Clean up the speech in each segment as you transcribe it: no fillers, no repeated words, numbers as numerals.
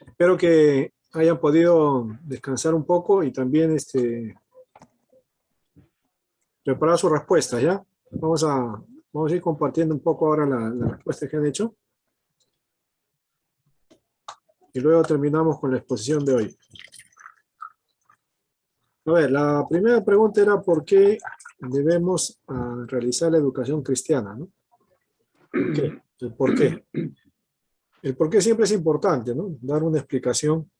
Espero que hayan podido descansar un poco y también preparar sus respuestas, ¿ya? Vamos a ir compartiendo un poco ahora la respuesta que han hecho y luego terminamos con la exposición de hoy. A ver, la primera pregunta era ¿por qué debemos realizar la educación cristiana, ¿no? ¿Por qué? El por qué. El por qué siempre es importante, ¿no? Dar una explicación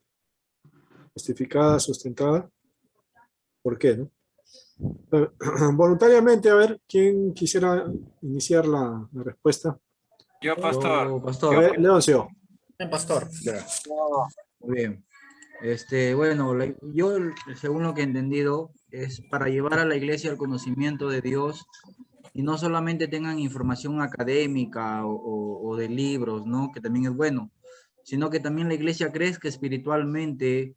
justificada, sustentada. ¿Por qué, no? Voluntariamente, a ver, ¿quién quisiera iniciar la respuesta? Yo, pastor. Yo, A pastor. ver, Leoncio. Pastor. Ya. Muy bien. Bueno, yo, según lo que he entendido, es para llevar a la iglesia al conocimiento de Dios y no solamente tengan información académica o de libros, ¿no? Que también es bueno, sino que también la iglesia crezca espiritualmente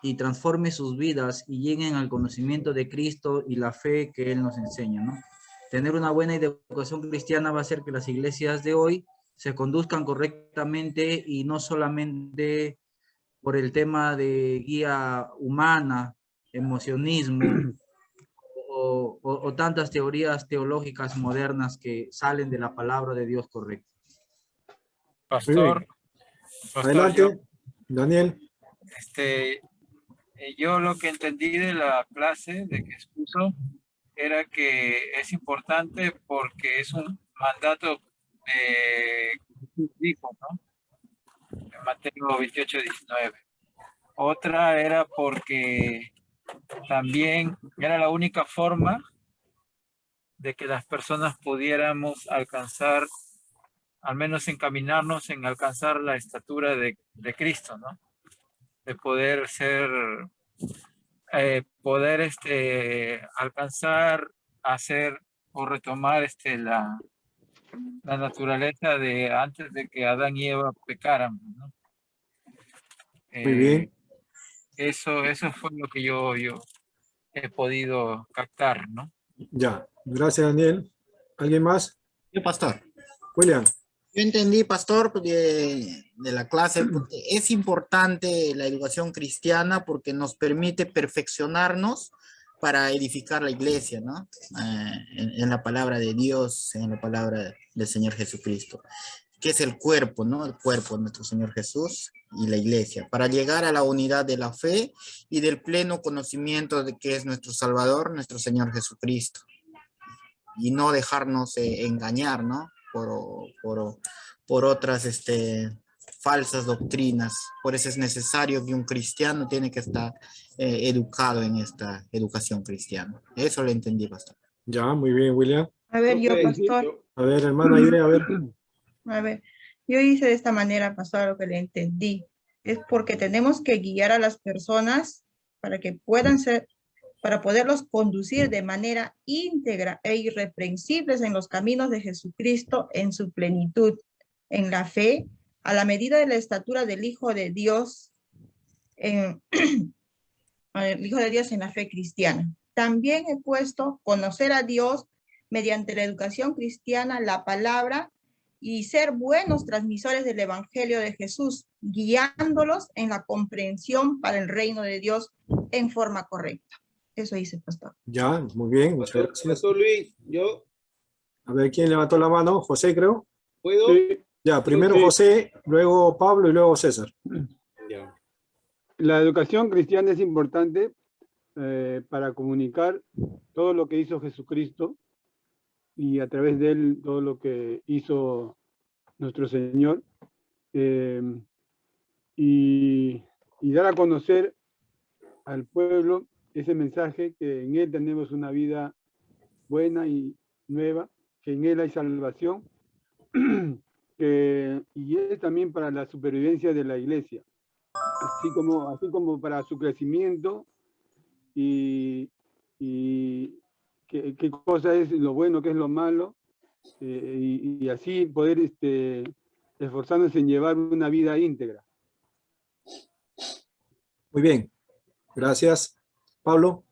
y transforme sus vidas y lleguen al conocimiento de Cristo y la fe que Él nos enseña, ¿no? Tener una buena educación cristiana va a hacer que las iglesias de hoy se conduzcan correctamente y no solamente por el tema de guía humana, emocionismo o tantas teorías teológicas modernas que salen de la palabra de Dios correcta. Muy bien. Pastor, Adelante, Daniel. yo lo que entendí de la clase de que expuso era que es importante porque es un mandato dijo, ¿no? En Mateo 28:19. Otra era porque también era la única forma de que las personas pudiéramos alcanzar, al menos encaminarnos en alcanzar la estatura de Cristo, ¿no? De poder ser, poder alcanzar, hacer o retomar la naturaleza de antes de que Adán y Eva pecaran, ¿no? Muy bien. Eso fue lo que yo he podido captar, ¿no? Ya. Gracias, Daniel. ¿Alguien más? Yo, pastor. William. Yo entendí, pastor, de la clase, porque es importante la educación cristiana porque nos permite perfeccionarnos para edificar la iglesia, ¿no? En la palabra de Dios, en la palabra del Señor Jesucristo, que es el cuerpo, ¿no? El cuerpo de nuestro Señor Jesús y la iglesia, para llegar a la unidad de la fe y del pleno conocimiento de que es nuestro Salvador, nuestro Señor Jesucristo. Y no dejarnos engañar, ¿no? Por otras falsas doctrinas. Por eso es necesario que un cristiano tiene que estar educado en esta educación cristiana. Eso lo entendí, pastor. Ya, muy bien, William. A ver, yo, pastor. A ver, hermana Aide, a ver. A ver, yo hice de esta manera, pastor, lo que le entendí. Es porque tenemos que guiar a las personas para que puedan ser, para poderlos conducir de manera íntegra e irreprensibles en los caminos de Jesucristo en su plenitud, en la fe, a la medida de la estatura del Hijo de Dios, el Hijo de Dios en la fe cristiana. También he puesto conocer a Dios mediante la educación cristiana, la palabra, y ser buenos transmisores del Evangelio de Jesús, guiándolos en la comprensión para el reino de Dios en forma correcta. Eso dice el pastor. Ya, muy bien. Muchas gracias. Pastor Luis, yo. A ver, ¿quién levantó la mano? José, creo. ¿Puedo? Sí. Ya, primero Sí. José, luego Pablo y luego César. Ya. La educación cristiana es importante para comunicar todo lo que hizo Jesucristo y a través de él todo lo que hizo nuestro Señor y dar a conocer al pueblo ese mensaje que en él tenemos una vida buena y nueva, que en él hay salvación y es también para la supervivencia de la iglesia, así como para su crecimiento y qué cosa es lo bueno, qué es lo malo, y así poder esforzarnos en llevar una vida íntegra. Muy bien, gracias. Pablo.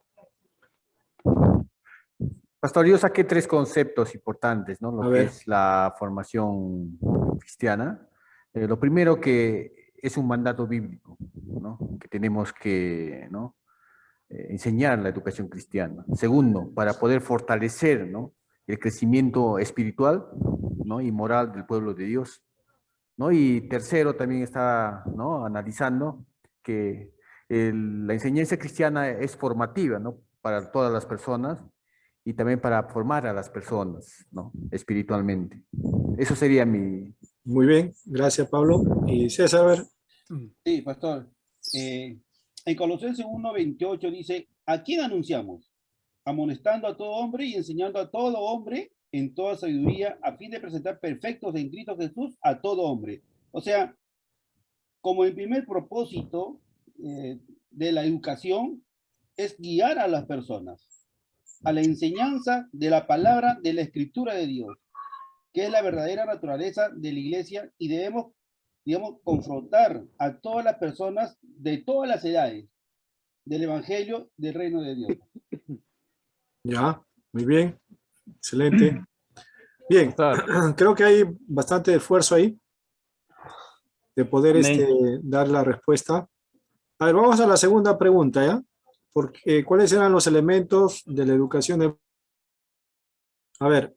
Pastor, yo saqué 3 conceptos importantes, ¿no? Lo A que ver. es la formación cristiana. Lo primero que es un mandato bíblico, ¿no? Que tenemos que, ¿no? Enseñar la educación cristiana. Segundo, para poder fortalecer, ¿no? El crecimiento espiritual, ¿no? Y moral del pueblo de Dios, ¿no? Y tercero, también está, ¿no? Analizando que la enseñanza cristiana es formativa, ¿no? Para todas las personas y también para formar a las personas, ¿no? Espiritualmente. Eso sería mi... Muy bien, gracias Pablo. Y César, a ver. Sí, pastor. En Colosenses 1:28 dice, ¿a quién anunciamos? Amonestando a todo hombre y enseñando a todo hombre en toda sabiduría, a fin de presentar perfectos en Cristo Jesús a todo hombre. O sea, como el primer propósito de la educación es guiar a las personas a la enseñanza de la palabra de la Escritura de Dios, que es la verdadera naturaleza de la iglesia, y debemos, digamos, confrontar a todas las personas de todas las edades del Evangelio del Reino de Dios. Ya, muy bien, excelente. Bien, creo que hay bastante esfuerzo ahí de poder dar la respuesta. A ver, vamos a la segunda pregunta, ¿ya? Porque, ¿cuáles eran los elementos de la educación? A ver,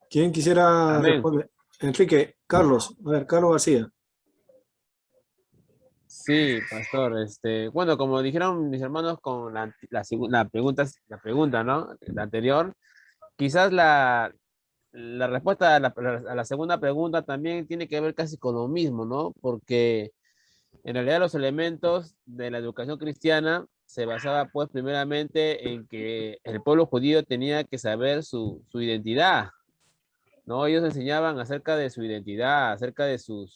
¿quién quisiera responder? Enrique, Carlos, a ver, Carlos García. Sí, pastor, bueno, como dijeron mis hermanos con la pregunta, ¿no? La anterior, quizás la respuesta a la segunda pregunta también tiene que ver casi con lo mismo, ¿no? Porque en realidad los elementos de la educación cristiana se basaba pues primeramente en que el pueblo judío tenía que saber su identidad, ¿no? Ellos enseñaban acerca de su identidad, acerca de su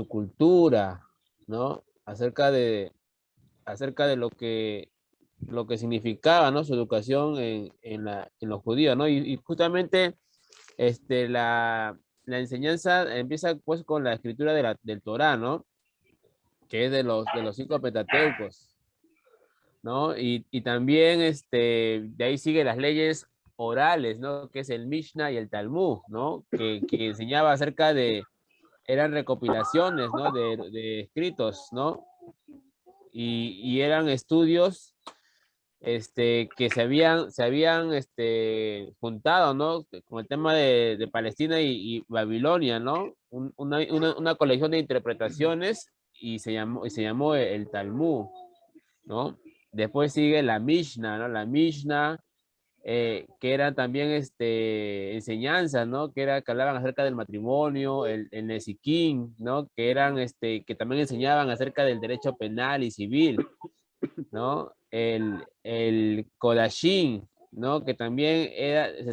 cultura, ¿no? Acerca de lo que significaba, ¿no? Su educación en los judíos, ¿no? Y justamente la enseñanza empieza pues con la escritura del Torá, ¿no? Que es de los 5 Pentateucos, ¿no? Y también de ahí sigue las leyes orales, ¿no? Que es el Mishnah y el Talmud, ¿no? Que enseñaba acerca eran recopilaciones, ¿no? De escritos, ¿no? Y eran estudios que se habían juntado, ¿no? Con el tema de Palestina y Babilonia, ¿no? Una colección de interpretaciones y se llamó el Talmud, ¿no? Después sigue la Mishnah, ¿no? La Mishnah, que eran también enseñanzas, ¿no? Que hablaban acerca del matrimonio, el Nesiquín, ¿no? Que eran, que también enseñaban acerca del derecho penal y civil, ¿no? El Kodashim, ¿no? Que también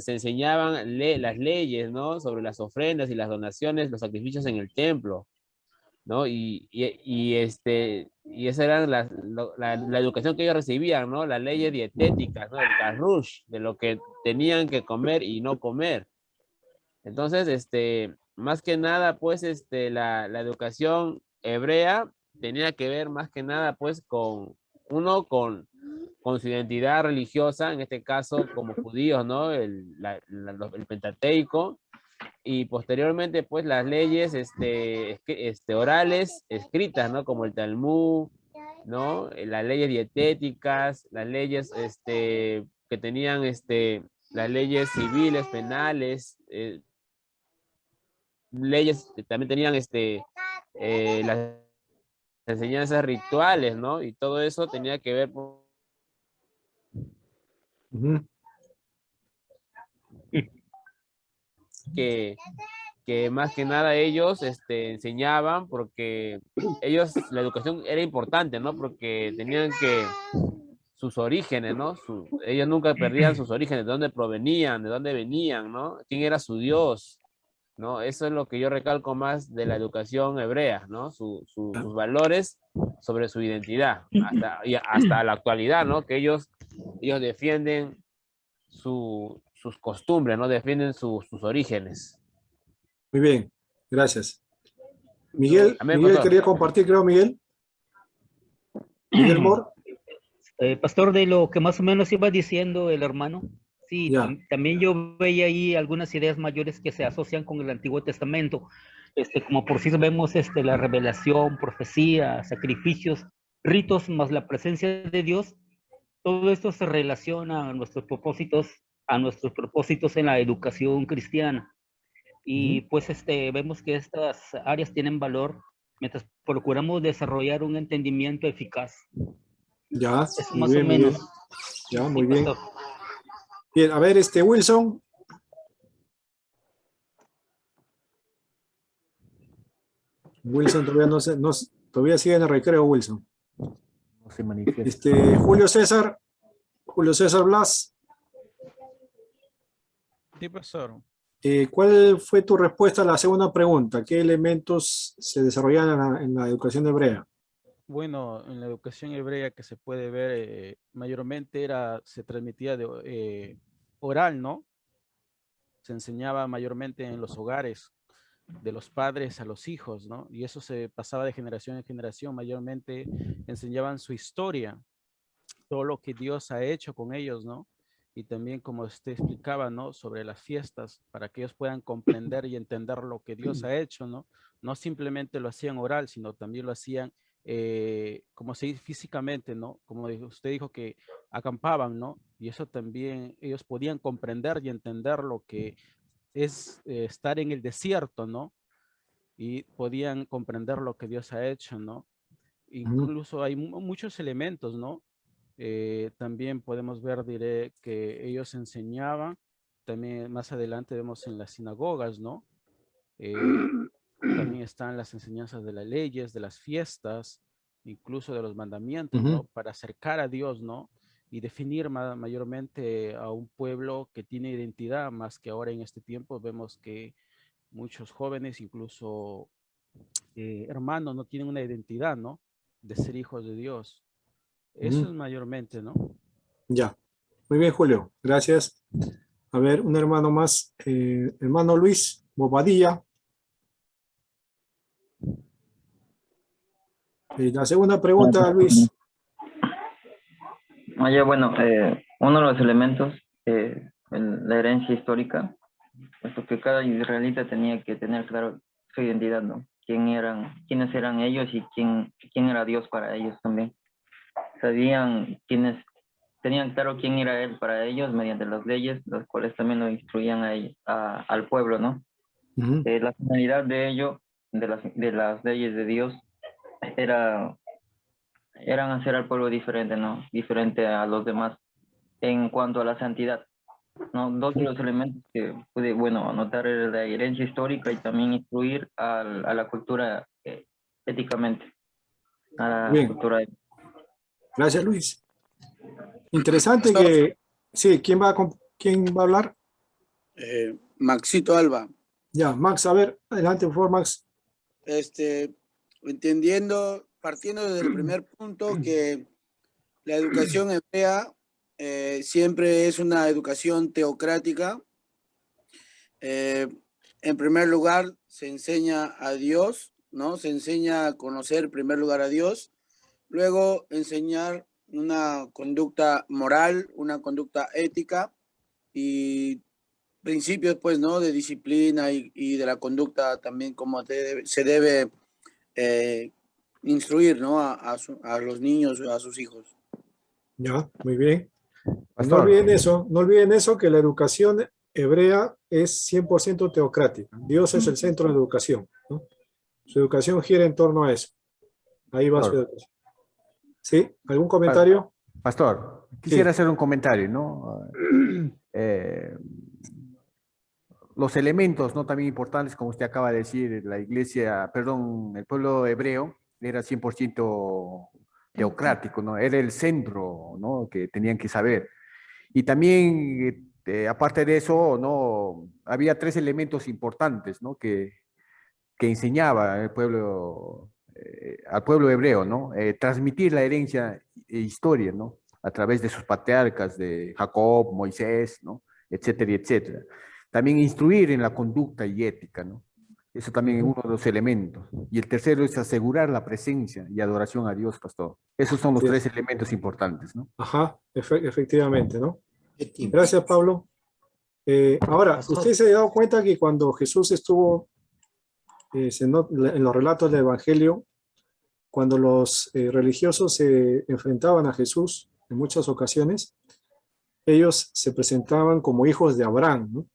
se enseñaban las leyes, ¿no? Sobre las ofrendas y las donaciones, los sacrificios en el templo, ¿no? Y esa era la educación que ellos recibían, ¿no? Las leyes dietéticas, ¿no? El Karush, de lo que tenían que comer y no comer. Entonces, más que nada, pues, la educación hebrea tenía que ver más que nada, pues, con su identidad religiosa, en este caso, como judíos, ¿no? El Pentateuco, y posteriormente pues las leyes orales escritas, ¿no? Como el Talmud, ¿no? Las leyes dietéticas, las leyes que tenían las leyes civiles, penales, leyes que también tenían las enseñanzas rituales, ¿no? Y todo eso tenía que ver que más que nada ellos enseñaban, porque ellos, la educación era importante, ¿no? Porque tenían sus orígenes, ¿no? Ellos nunca perdían sus orígenes, de dónde provenían, de dónde venían, ¿no? ¿Quién era su Dios? ¿No? Eso es lo que yo recalco más de la educación hebrea, ¿no? Sus valores sobre su identidad, hasta la actualidad, ¿no? Que ellos defienden sus costumbres, ¿no? Defienden sus orígenes. Muy bien, gracias. Miguel, Amén, Miguel pastor. quería compartir, creo, Miguel. Miguel Mor. Pastor, de lo que más o menos iba diciendo el hermano, Sí, Ya. también yo veía ahí algunas ideas mayores que se asocian con el Antiguo Testamento, como por si vemos la revelación, profecía, sacrificios, ritos, más la presencia de Dios. Todo esto se relaciona a nuestros propósitos en la educación cristiana. Y pues vemos que estas áreas tienen valor mientras procuramos desarrollar un entendimiento eficaz. Ya, Eso muy más o bien, muy bien. menos. Ya, Sí, muy bien. pastor. Bien, a ver, Wilson. Wilson todavía todavía sigue en el recreo, Wilson. No se manifiesta. Julio César Blas. Sí, profesor. ¿Cuál fue tu respuesta a la segunda pregunta? ¿Qué elementos se desarrollan en la educación hebrea? Bueno, en la educación hebrea que se puede ver mayormente se transmitía oral, ¿no? Se enseñaba mayormente en los hogares de los padres a los hijos, ¿no? Y eso se pasaba de generación en generación. Mayormente enseñaban su historia, todo lo que Dios ha hecho con ellos, ¿no? Y también, como usted explicaba, ¿no? Sobre las fiestas, para que ellos puedan comprender y entender lo que Dios ha hecho, ¿no? No simplemente lo hacían oral, sino también lo hacían, como se dice, físicamente, ¿no? Como usted dijo que acampaban, ¿no? Y eso también ellos podían comprender y entender lo que es estar en el desierto, ¿no? Y podían comprender lo que Dios ha hecho, ¿no? Incluso hay muchos elementos, ¿no? También podemos ver, diré, que ellos enseñaban, también más adelante vemos en las sinagogas, ¿no? También están las enseñanzas de las leyes, de las fiestas, incluso de los mandamientos, ¿no? Para acercar a Dios, ¿no? Y definir mayormente a un pueblo que tiene identidad, más que ahora en este tiempo vemos que muchos jóvenes, incluso hermanos, no tienen una identidad, ¿no? De ser hijos de Dios. Eso es mayormente, ¿no? Ya. Muy bien, Julio. Gracias. A ver, un hermano más. Hermano Luis Bobadilla. La segunda pregunta, Luis. Bueno, uno de los elementos, la herencia histórica, puesto que cada israelita tenía que tener claro su identidad, ¿no? Quiénes eran ellos y quién era Dios para ellos también. Tenían claro quién era Él para ellos mediante las leyes, las cuales también lo instruían al pueblo, ¿no? La finalidad de ello, de las leyes de Dios, eran hacer al pueblo diferente, ¿no? Diferente a los demás en cuanto a la santidad, ¿no? Dos de los elementos que pude, anotar era la herencia histórica y también instruir a la cultura éticamente, a la Bien. cultura. Gracias, Luis. Interesante que... Sí, ¿quién va a hablar? Maxito Alba. Ya, Max, a ver, adelante, por favor, Max. Partiendo del primer punto, que la educación hebrea siempre es una educación teocrática. En primer lugar, se enseña a Dios, ¿no? Se enseña a conocer en primer lugar a Dios, luego enseñar una conducta moral, una conducta ética y principios, pues, ¿no? De disciplina y de la conducta también, como se debe instruir, ¿no? A los niños, a sus hijos. Ya, muy bien. Pastor. No olviden eso, que la educación hebrea es 100% teocrática. Dios es el centro de la educación, ¿no? Su educación gira en torno a eso. Ahí va su educación. ¿Sí? ¿Algún comentario? Pastor, quisiera hacer un comentario, ¿no? Los elementos, ¿no? También importantes, como usted acaba de decir, la iglesia, perdón, el pueblo hebreo era 100% teocrático, ¿no? Era el centro, ¿no? Que tenían que saber. Y también, aparte de eso, ¿no? Había tres elementos importantes, ¿no? Que enseñaba el pueblo, al pueblo hebreo, ¿no? Transmitir la herencia e historia, ¿no? A través de sus patriarcas, de Jacob, Moisés, ¿no? Etcétera, etcétera. También instruir en la conducta y ética, ¿no? Eso también es uno de los elementos. Y el tercero es asegurar la presencia y adoración a Dios, pastor. Esos son los tres elementos importantes, ¿no? Ajá, efectivamente, ¿no? Gracias, Pablo. Ahora, usted se ha dado cuenta que cuando Jesús estuvo en los relatos del Evangelio, cuando los religiosos se enfrentaban a Jesús en muchas ocasiones, ellos se presentaban como hijos de Abraham, ¿no?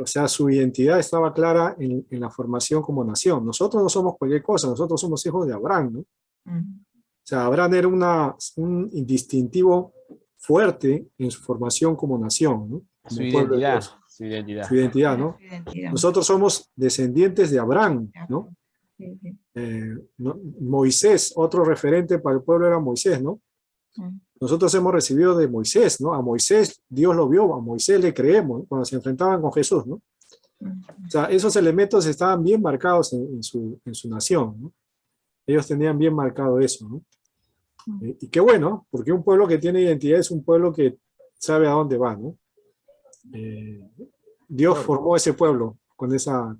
O sea, su identidad estaba clara en la formación como nación. Nosotros no somos cualquier cosa, nosotros somos hijos de Abraham, ¿no? O sea, Abraham era un distintivo fuerte en su formación como nación, ¿no? Como pueblo de Dios. Su identidad. Su identidad, ¿no? Nosotros somos descendientes de Abraham, ¿no? Moisés, otro referente para el pueblo era Moisés, ¿no? Nosotros hemos recibido de Moisés, ¿no? A Moisés Dios lo vio, a Moisés le creemos, ¿no? Cuando se enfrentaban con Jesús, ¿no? O sea, esos elementos estaban bien marcados en su nación, ¿no? Ellos tenían bien marcado eso, ¿no? Y qué bueno, porque un pueblo que tiene identidad es un pueblo que sabe a dónde va, ¿no? Dios formó ese pueblo con esa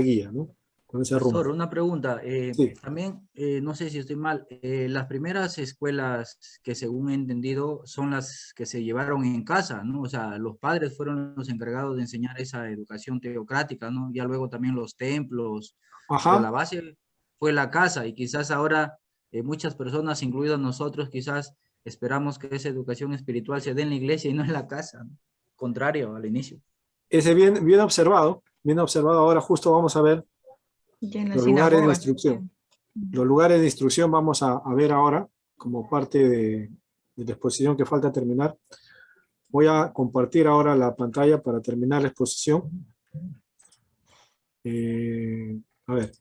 guía, ¿no? Con ese rumbo. Pastor, una pregunta. Sí. También, no sé si estoy mal, las primeras escuelas que según he entendido son las que se llevaron en casa, ¿no? O sea, los padres fueron los encargados de enseñar esa educación teocrática, ¿no? Ya luego también los templos, pero la base fue la casa y quizás ahora muchas personas, incluidos nosotros, quizás esperamos que esa educación espiritual se dé en la iglesia y no en la casa, ¿no? Contrario al inicio. Ese bien observado, bien observado. Ahora justo vamos a ver los lugares de instrucción. Los lugares de instrucción vamos a ver ahora como parte de la exposición que falta terminar. Voy a compartir ahora la pantalla para terminar la exposición. A ver.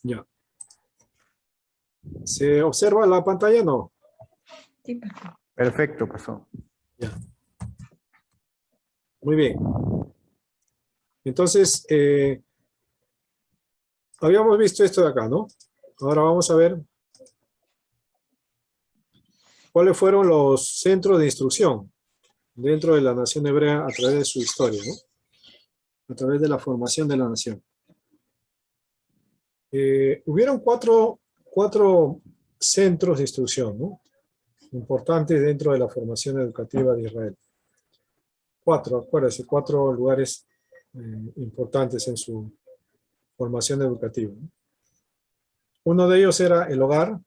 Ya. ¿Se observa la pantalla? No. Sí. Perfecto, pasó. Ya. Muy bien. Entonces, habíamos visto esto de acá, ¿no? Ahora vamos a ver cuáles fueron los centros de instrucción dentro de la nación hebrea a través de su historia, ¿no? A través de la formación de la nación. Hubieron cuatro centros de instrucción, ¿no? Importantes dentro de la formación educativa de Israel. Acuérdense, 4 lugares importantes en su formación educativa, ¿no? Uno de ellos era el hogar,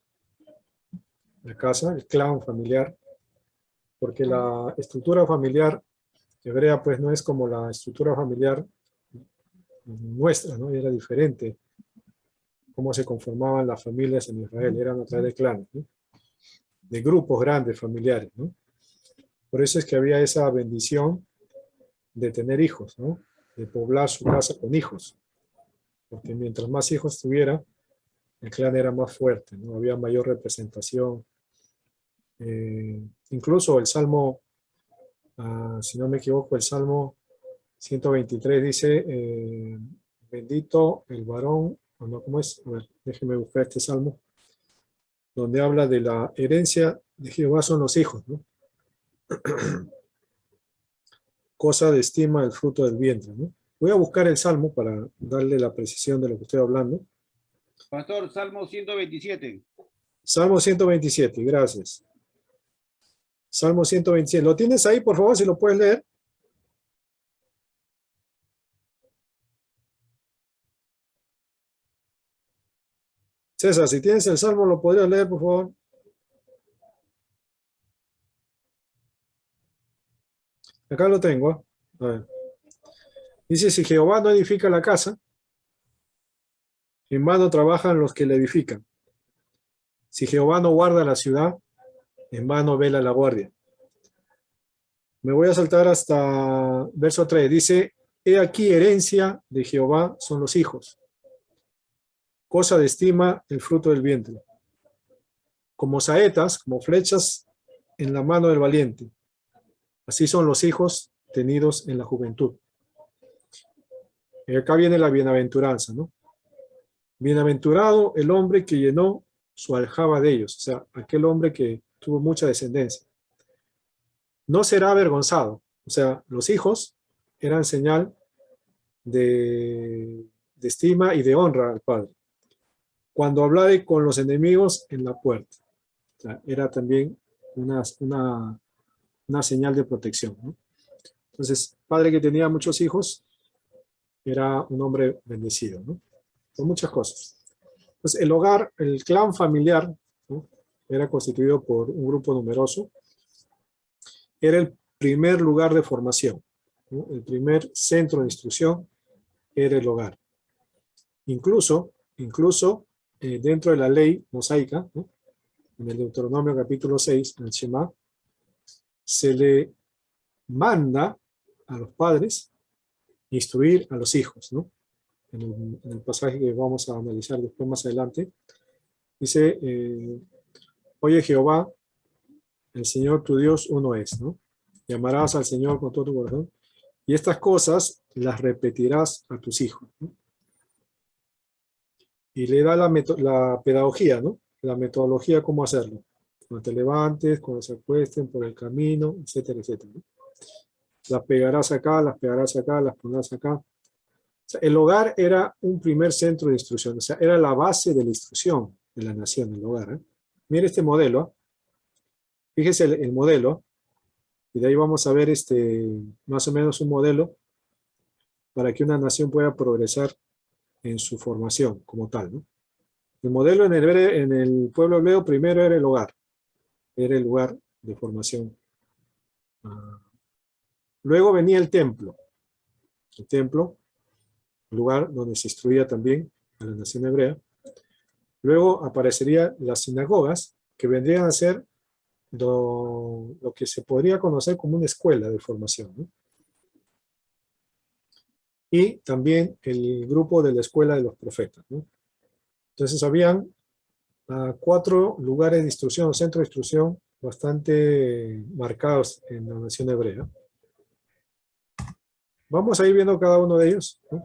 la casa, el clan familiar, porque la estructura familiar hebrea pues no es como la estructura familiar nuestra, ¿no? Era diferente cómo se conformaban las familias en Israel, eran a través de clanes, ¿no? De grupos grandes familiares, ¿no? Por eso es que había esa bendición de tener hijos, ¿no? De poblar su casa con hijos, porque mientras más hijos tuviera, el clan era más fuerte, ¿no? Había mayor representación. Incluso el Salmo, si no me equivoco, el Salmo 123 dice, bendito el varón, no, ¿cómo es? A ver, déjeme buscar este Salmo, donde habla de la herencia de Jehová son los hijos, ¿no? Cosa de estima el fruto del vientre, ¿no? Voy a buscar el Salmo para darle la precisión de lo que estoy hablando. Pastor, Salmo 127. Salmo 127, gracias. Salmo 127. ¿Lo tienes ahí, por favor, si lo puedes leer? César, si tienes el Salmo, ¿lo podrías leer, por favor? Acá lo tengo, ¿eh? A ver. Dice, si Jehová no edifica la casa, en vano trabajan los que la edifican. Si Jehová no guarda la ciudad, en vano vela la guardia. Me voy a saltar hasta verso 3. Dice, he aquí herencia de Jehová son los hijos. Cosa de estima el fruto del vientre. Como saetas, como flechas en la mano del valiente. Así son los hijos tenidos en la juventud. Y acá viene la bienaventuranza, ¿no? Bienaventurado el hombre que llenó su aljaba de ellos. O sea, aquel hombre que tuvo mucha descendencia. No será avergonzado. O sea, los hijos eran señal de estima y de honra al padre. Cuando hablaba con los enemigos en la puerta, o sea, era también una señal de protección, ¿no? Entonces, padre que tenía muchos hijos, era un hombre bendecido, ¿no? Por muchas cosas. Entonces, el hogar, el clan familiar, ¿no? Era constituido por un grupo numeroso. Era el primer lugar de formación, ¿no? El primer centro de instrucción era el hogar. Incluso dentro de la ley mosaica, ¿no? En el Deuteronomio capítulo 6, en el Shema, se le manda a los padres instruir a los hijos, ¿no? En el pasaje que vamos a analizar después más adelante, dice, oye Jehová, el Señor tu Dios uno es, ¿no? Y amarás al Señor con todo tu corazón, y estas cosas las repetirás a tus hijos, ¿no? Y le da la pedagogía, ¿no? La metodología, cómo hacerlo. Cuando te levantes, cuando se acuesten por el camino, etcétera, etcétera, ¿no? Las pegarás acá, las pondrás acá. O sea, el hogar era un primer centro de instrucción, o sea, era la base de la instrucción de la nación, el hogar, ¿eh? Mire este modelo, fíjese el modelo, y de ahí vamos a ver más o menos un modelo para que una nación pueda progresar en su formación como tal, ¿no? El modelo en el pueblo hebreo primero era el hogar, era el lugar de formación. Luego venía el templo, lugar donde se instruía también a la nación hebrea. Luego aparecerían las sinagogas, que vendrían a ser lo que se podría conocer como una escuela de formación, ¿no? Y también el grupo de la escuela de los profetas, ¿no? Entonces habían 4 lugares de instrucción, centros de instrucción bastante marcados en la nación hebrea. Vamos a ir viendo cada uno de ellos, ¿no?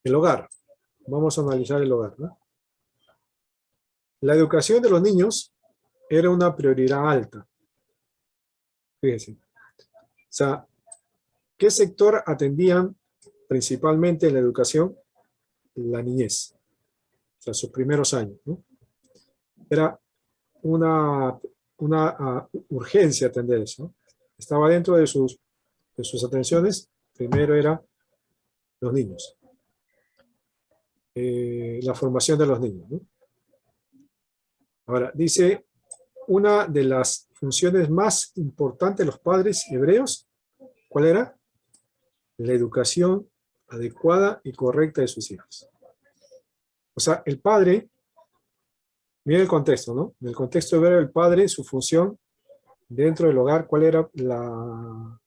El hogar. Vamos a analizar el hogar, ¿no? La educación de los niños era una prioridad alta. Fíjense. O sea, ¿qué sector atendían principalmente en la educación? La niñez. O sea, sus primeros años, ¿no? Era una urgencia atender eso, ¿no? Estaba dentro de sus atenciones. Primero era los niños. La formación de los niños, ¿no? Ahora, dice, una de las funciones más importantes de los padres hebreos, ¿cuál era? La educación adecuada y correcta de sus hijos. O sea, el padre, miren el contexto, ¿no? En el contexto hebreo, el padre, su función dentro del hogar, ¿cuál era la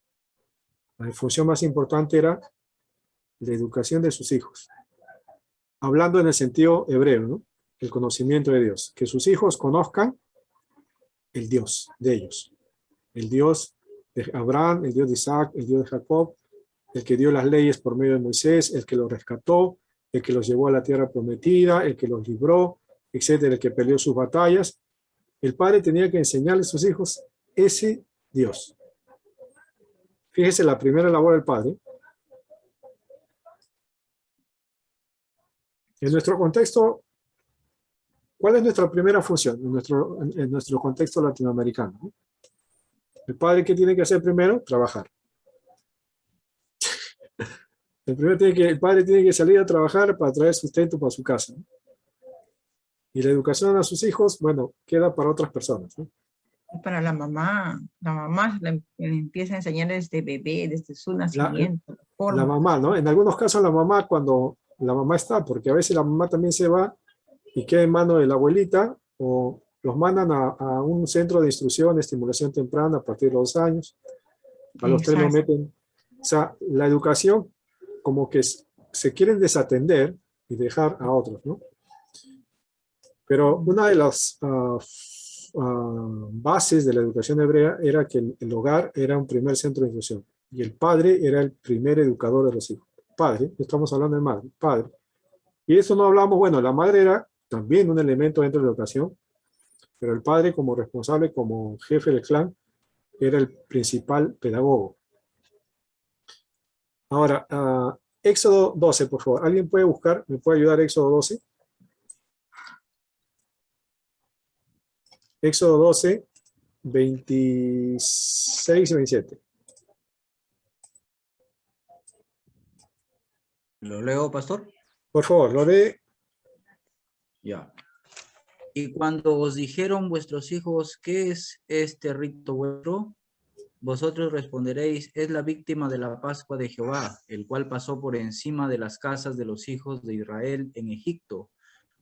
función más importante? Era la educación de sus hijos. Hablando en el sentido hebreo, ¿no? El conocimiento de Dios. Que sus hijos conozcan el Dios de ellos. El Dios de Abraham, el Dios de Isaac, el Dios de Jacob, el que dio las leyes por medio de Moisés, el que los rescató, el que los llevó a la tierra prometida, el que los libró, etcétera, el que peleó sus batallas. El padre tenía que enseñarle a sus hijos ese Dios. Fíjese la primera labor del padre. En nuestro contexto, ¿cuál es nuestra primera función en nuestro contexto latinoamericano, ¿no? El padre, ¿qué tiene que hacer primero? Trabajar. El padre tiene que salir a trabajar para traer sustento para su casa, ¿no? Y la educación a sus hijos, bueno, queda para otras personas, ¿no? Para la mamá le empieza a enseñar desde bebé, desde su nacimiento. La mamá, ¿no? En algunos casos la mamá, cuando la mamá está, porque a veces la mamá también se va y queda en manos de la abuelita, o los mandan a un centro de instrucción, de estimulación temprana a partir de los 2 años. A los 3 lo meten. O sea, la educación como que se quieren desatender y dejar a otros, ¿no? Pero una de las bases de la educación hebrea era que el hogar era un primer centro de instrucción y el padre era el primer educador de los hijos. Padre, estamos hablando de madre, padre. Y eso no hablamos, bueno, la madre era también un elemento dentro de la educación, pero el padre como responsable, como jefe del clan, era el principal pedagogo. Ahora, Éxodo 12, por favor. ¿Alguien puede buscar? ¿Me puede ayudar Éxodo 12? Éxodo 12, 26 y 27. ¿Lo leo, pastor? Por favor, lo lee. Ya. Y cuando os dijeron vuestros hijos, ¿qué es este rito vuestro? Vosotros responderéis, es la víctima de la Pascua de Jehová, el cual pasó por encima de las casas de los hijos de Israel en Egipto,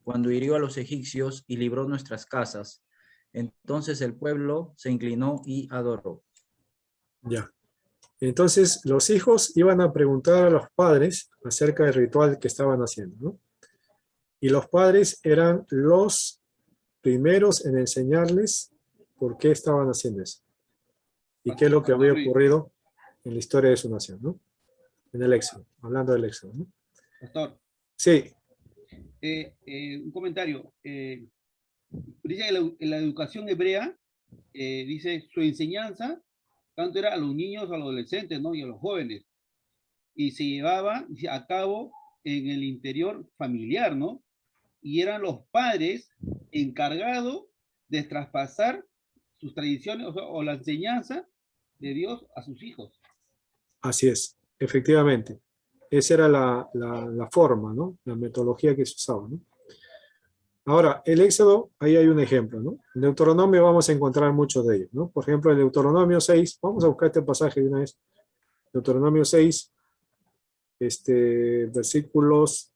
cuando hirió a los egipcios y libró nuestras casas. Entonces el pueblo se inclinó y adoró. Ya. Entonces, los hijos iban a preguntar a los padres acerca del ritual que estaban haciendo, ¿no? Y los padres eran los primeros en enseñarles por qué estaban haciendo eso. Y qué es lo que había ocurrido en la historia de su nación, ¿no? En el Éxodo, hablando del Éxodo, ¿no? Pastor. Sí. Un comentario. Dice en la educación hebrea, dice su enseñanza, tanto era a los niños, a los adolescentes, ¿no? Y a los jóvenes. Y se llevaba a cabo en el interior familiar, ¿no? Y eran los padres encargados de traspasar sus tradiciones o la enseñanza de Dios a sus hijos. Así es, efectivamente. Esa era la forma, ¿no? La metodología que se usaba, ¿no? Ahora, el Éxodo, ahí hay un ejemplo, ¿no? En Deuteronomio vamos a encontrar muchos de ellos, ¿no? Por ejemplo, en Deuteronomio 6, vamos a buscar este pasaje de una vez. Deuteronomio 6, versículos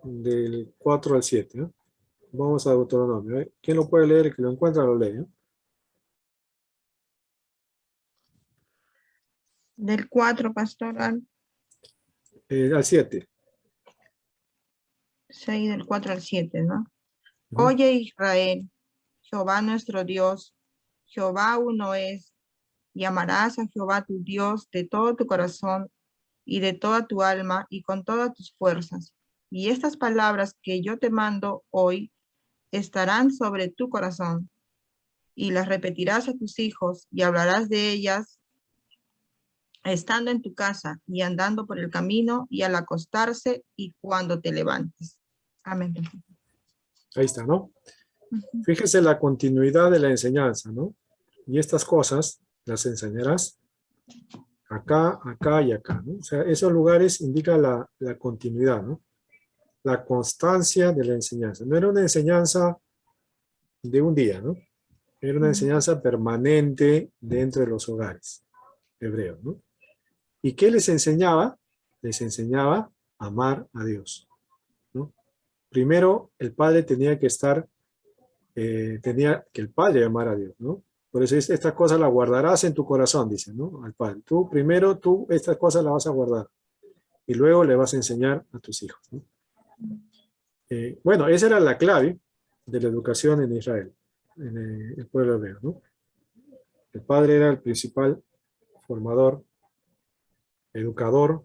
del 4 al 7, ¿no? Vamos a Deuteronomio, ¿eh? ¿Quién lo puede leer? El que lo encuentra lo lee, ¿eh? Del 4, pastor, al 7. 6 del 4 al 7, ¿no? Oye Israel, Jehová nuestro Dios, Jehová uno es, y amarás a Jehová tu Dios de todo tu corazón y de toda tu alma y con todas tus fuerzas. Y estas palabras que yo te mando hoy estarán sobre tu corazón, y las repetirás a tus hijos y hablarás de ellas estando en tu casa y andando por el camino y al acostarse y cuando te levantes. Amén. Ahí está, ¿no? Fíjese la continuidad de la enseñanza, ¿no? Y estas cosas las enseñarás acá, acá y acá, ¿no? O sea, esos lugares indican la continuidad, ¿no? La constancia de la enseñanza. No era una enseñanza de un día, ¿no? Era una enseñanza permanente dentro de los hogares hebreos, ¿no? ¿Y qué les enseñaba? Les enseñaba a amar a Dios, ¿no? Primero, el padre tenía que estar, tenía que el padre amar a Dios, ¿no? Por eso dice, estas cosas las guardarás en tu corazón, dice, ¿no? Al padre. Tú, primero, tú estas cosas las vas a guardar. Y luego le vas a enseñar a tus hijos, ¿no? Bueno, esa era la clave de la educación en Israel, en el pueblo hebreo, ¿no? El padre era el principal formador, educador,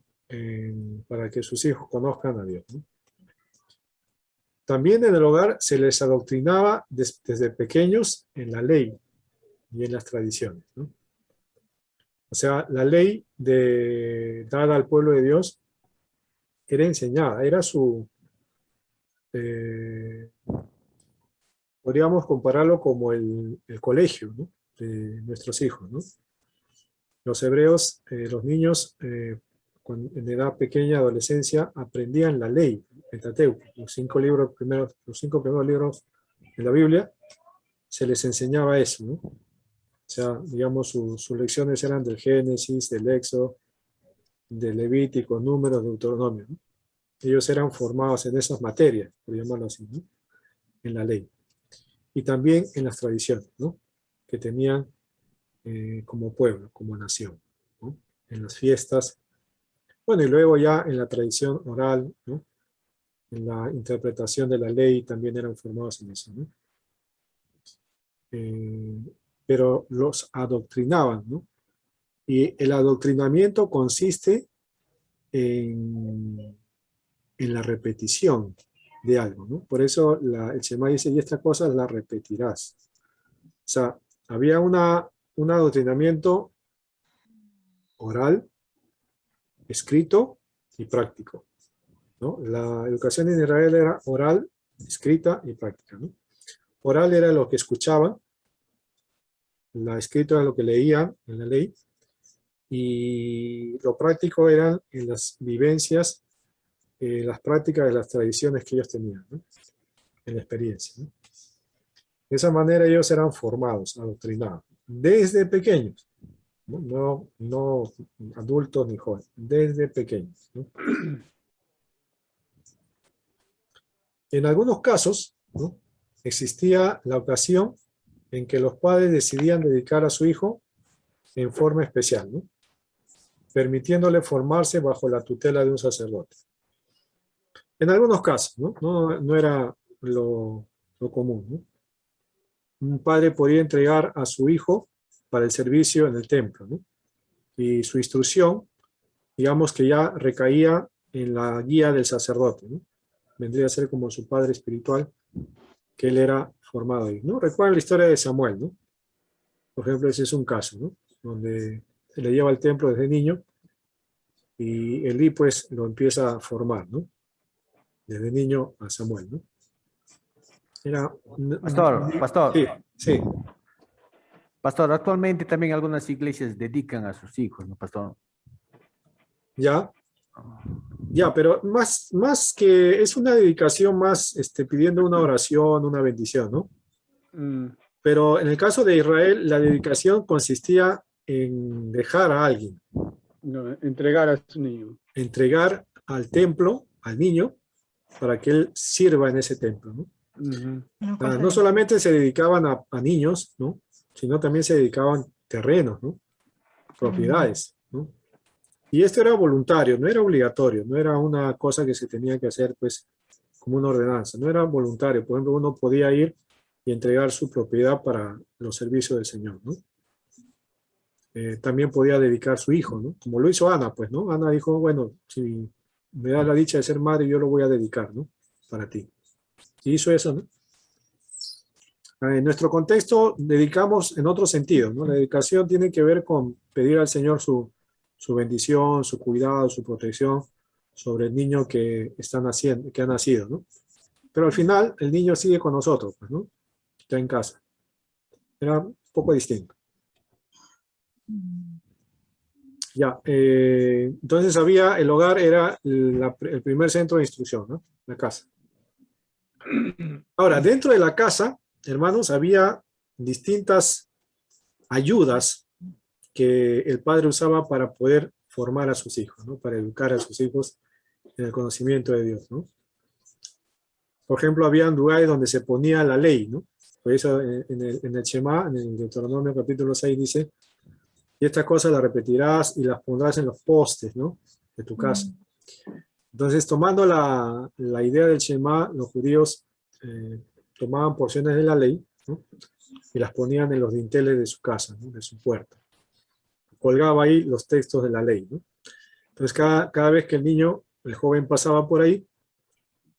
para que sus hijos conozcan a Dios, ¿no? También en el hogar se les adoctrinaba desde pequeños en la ley y en las tradiciones, ¿no? O sea, la ley dada al pueblo de Dios era enseñada, era su... podríamos compararlo como el colegio, ¿no? De nuestros hijos, ¿no? Los hebreos, los niños, en edad pequeña, adolescencia, aprendían la ley, el Pentateuco, los 5 primeros libros de la Biblia, se les enseñaba eso, ¿no? O sea, digamos, sus lecciones eran del Génesis, del Éxodo, del Levítico, Números, Deuteronomio, ¿no? Ellos eran formados en esas materias, por llamarlo así, ¿no? En la ley. Y también en las tradiciones, ¿no? Que tenían como pueblo, como nación, ¿no? En las fiestas. Bueno, y luego ya en la tradición oral, ¿no? En la interpretación de la ley también eran formados en eso, ¿no? Pero los adoctrinaban, ¿no? Y el adoctrinamiento consiste en la repetición de algo, ¿no? Por eso el Shema dice, y estas cosas las repetirás. O sea, había un adoctrinamiento oral, escrito y práctico, ¿no? La educación en Israel era oral, escrita y práctica, ¿no? Oral era lo que escuchaban, la escrita era lo que leían en la ley, y lo práctico eran en las vivencias, las prácticas de las tradiciones que ellos tenían, ¿no? En la experiencia, ¿no? De esa manera ellos eran formados, adoctrinados, desde pequeños, ¿no? No adultos ni jóvenes, desde pequeños, ¿no? En algunos casos, ¿no?, existía la ocasión en que los padres decidían dedicar a su hijo en forma especial, ¿no?, permitiéndole formarse bajo la tutela de un sacerdote. En algunos casos, ¿no? No era lo común, ¿no? Un padre podía entregar a su hijo para el servicio en el templo, ¿no? Y su instrucción, digamos que ya recaía en la guía del sacerdote, ¿no? Vendría a ser como su padre espiritual, que él era formado ahí, ¿no? Recuerden la historia de Samuel, ¿no? Por ejemplo, ese es un caso, ¿no?, donde se le lleva al templo desde niño y Elí pues lo empieza a formar, ¿no?, desde niño a Samuel, ¿no? Era... Pastor. Sí, sí. Pastor, actualmente también algunas iglesias dedican a sus hijos, ¿no, pastor? Ya, pero más que es una dedicación más pidiendo una oración, una bendición, ¿no? Pero en el caso de Israel, la dedicación consistía en dejar a alguien. No, entregar a su niño. Entregar al templo, al niño, para que él sirva en ese templo, ¿no? No solamente se dedicaban a niños, ¿no?, sino también se dedicaban terrenos, ¿no?, propiedades, ¿no? Y esto era voluntario, no era obligatorio, no era una cosa que se tenía que hacer pues como una ordenanza, no era voluntario. Por ejemplo, uno podía ir y entregar su propiedad para los servicios del Señor, ¿no? También podía dedicar su hijo, ¿no?, como lo hizo Ana, pues, ¿no? Ana dijo, bueno, si me da la dicha de ser madre, yo lo voy a dedicar, ¿no?, para ti. Y hizo eso, ¿no? En nuestro contexto dedicamos en otro sentido, ¿no? La dedicación tiene que ver con pedir al Señor su bendición, su cuidado, su protección sobre el niño que ha nacido, ¿no? Pero al final el niño sigue con nosotros, pues, ¿no?, está en casa. Era un poco distinto. Ya, entonces el hogar era el primer centro de instrucción, ¿no?, la casa. Ahora, dentro de la casa, hermanos, había distintas ayudas que el padre usaba para poder formar a sus hijos, ¿no?, para educar a sus hijos en el conocimiento de Dios, ¿no? Por ejemplo, había lugares donde se ponía la ley, ¿no? Por eso en el Shema, en el Deuteronomio capítulo 6 dice, y estas cosas las repetirás y las pondrás en los postes, ¿no?, de tu casa. Entonces, tomando la idea del Shema, los judíos tomaban porciones de la ley, ¿no?, y las ponían en los dinteles de su casa, ¿no?, de su puerta. Colgaba ahí los textos de la ley, ¿no? Entonces, cada vez que el joven pasaba por ahí,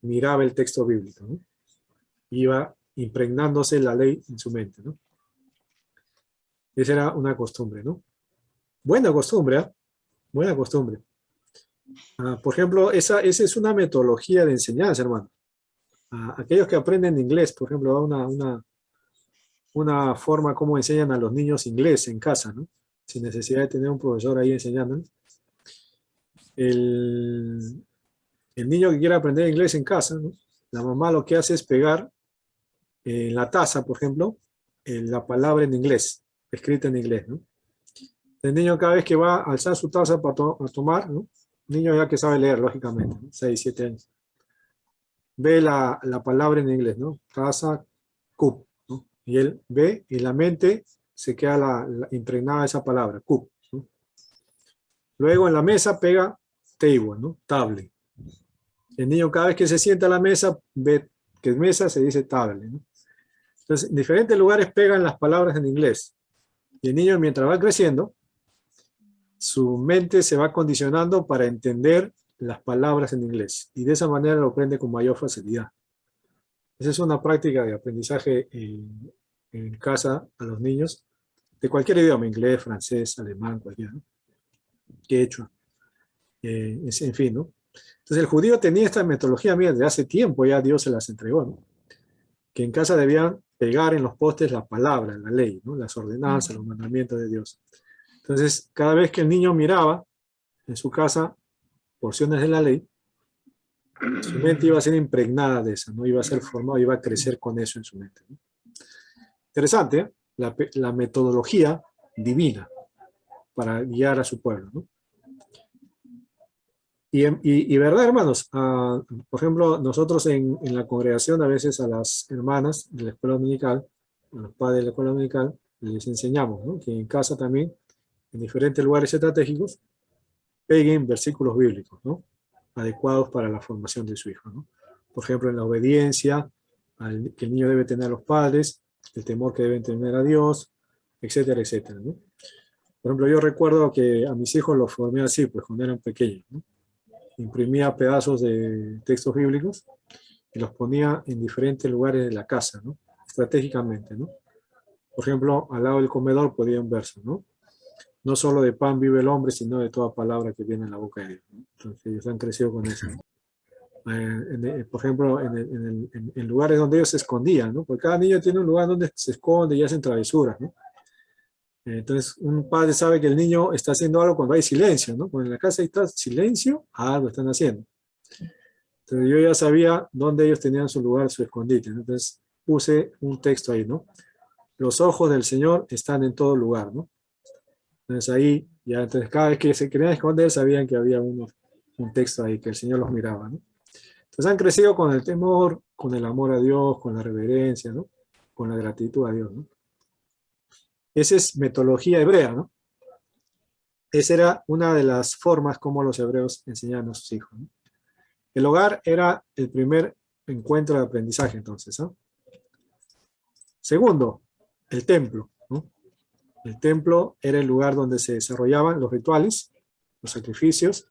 miraba el texto bíblico, ¿no?, iba impregnándose la ley en su mente, ¿no? Esa era una costumbre, ¿no? Buena costumbre, ¿eh? Buena costumbre. Por ejemplo, esa es una metodología de enseñanza, hermano. Aquellos que aprenden inglés, por ejemplo, una forma como enseñan a los niños inglés en casa, ¿no?, sin necesidad de tener un profesor ahí enseñando. El niño que quiere aprender inglés en casa, ¿no?, la mamá lo que hace es pegar en la taza, por ejemplo, la palabra en inglés, escrita en inglés, ¿no? El niño cada vez que va a alzar su taza para tomar, ¿no?, niño ya que sabe leer, lógicamente, ¿no?, 6, 7 años, ve la palabra en inglés, ¿no?, taza, cup, ¿no?, y él ve y en la mente se queda impregnada esa palabra, cup, ¿no? Luego en la mesa pega table, ¿no?, table. El niño cada vez que se sienta a la mesa ve que es mesa, se dice table, ¿no? Entonces, en diferentes lugares pegan las palabras en inglés. Y el niño, mientras va creciendo, su mente se va condicionando para entender las palabras en inglés. Y de esa manera lo aprende con mayor facilidad. Esa es una práctica de aprendizaje en casa a los niños, de cualquier idioma, inglés, francés, alemán, cualquiera, ¿no?, quechua. En fin, ¿no? Entonces el judío tenía esta metodología, mira, desde hace tiempo ya Dios se las entregó, ¿no? Que en casa debían pegar en los postes la palabra, la ley, ¿no? Las ordenanzas, los mandamientos de Dios. Entonces, cada vez que el niño miraba en su casa porciones de la ley, su mente iba a ser impregnada de eso, ¿no? Iba a ser formado, iba a crecer con eso en su mente, ¿no? Interesante, ¿eh? La metodología divina para guiar a su pueblo, ¿no? Y verdad, hermanos, por ejemplo, nosotros en la congregación a veces a las hermanas de la escuela dominical, a los padres de la escuela dominical, les enseñamos, ¿no? Que en casa también, en diferentes lugares estratégicos, peguen versículos bíblicos, ¿no? Adecuados para la formación de su hijo, ¿no? Por ejemplo, en la obediencia, que el niño debe tener a los padres, el temor que deben tener a Dios, etcétera, etcétera, ¿no? Por ejemplo, yo recuerdo que a mis hijos los formé así, pues cuando eran pequeños, ¿no? Imprimía pedazos de textos bíblicos y los ponía en diferentes lugares de la casa, ¿no? Estratégicamente, ¿no? Por ejemplo, al lado del comedor ponía un verso, ¿no? No solo de pan vive el hombre, sino de toda palabra que viene en la boca de Dios, ¿no? Entonces ellos han crecido con eso, ¿no? Por ejemplo, en lugares donde ellos se escondían, ¿no? Porque cada niño tiene un lugar donde se esconde y hacen travesuras, ¿no? Entonces, un padre sabe que el niño está haciendo algo cuando hay silencio, ¿no? Cuando en la casa está silencio, algo están haciendo. Entonces, yo ya sabía dónde ellos tenían su lugar, su escondite, ¿no? Entonces, puse un texto ahí, ¿no? Los ojos del Señor están en todo lugar, ¿no? Entonces, ahí, ya, entonces, cada vez que se querían esconder, sabían que había un texto ahí, que el Señor los miraba, ¿no? Entonces, han crecido con el temor, con el amor a Dios, con la reverencia, ¿no? Con la gratitud a Dios, ¿no? Esa es metodología hebrea, ¿no? Esa era una de las formas como los hebreos enseñaban a sus hijos, ¿no? El hogar era el primer encuentro de aprendizaje, entonces, ¿no? Segundo, el templo, ¿no? El templo era el lugar donde se desarrollaban los rituales, los sacrificios,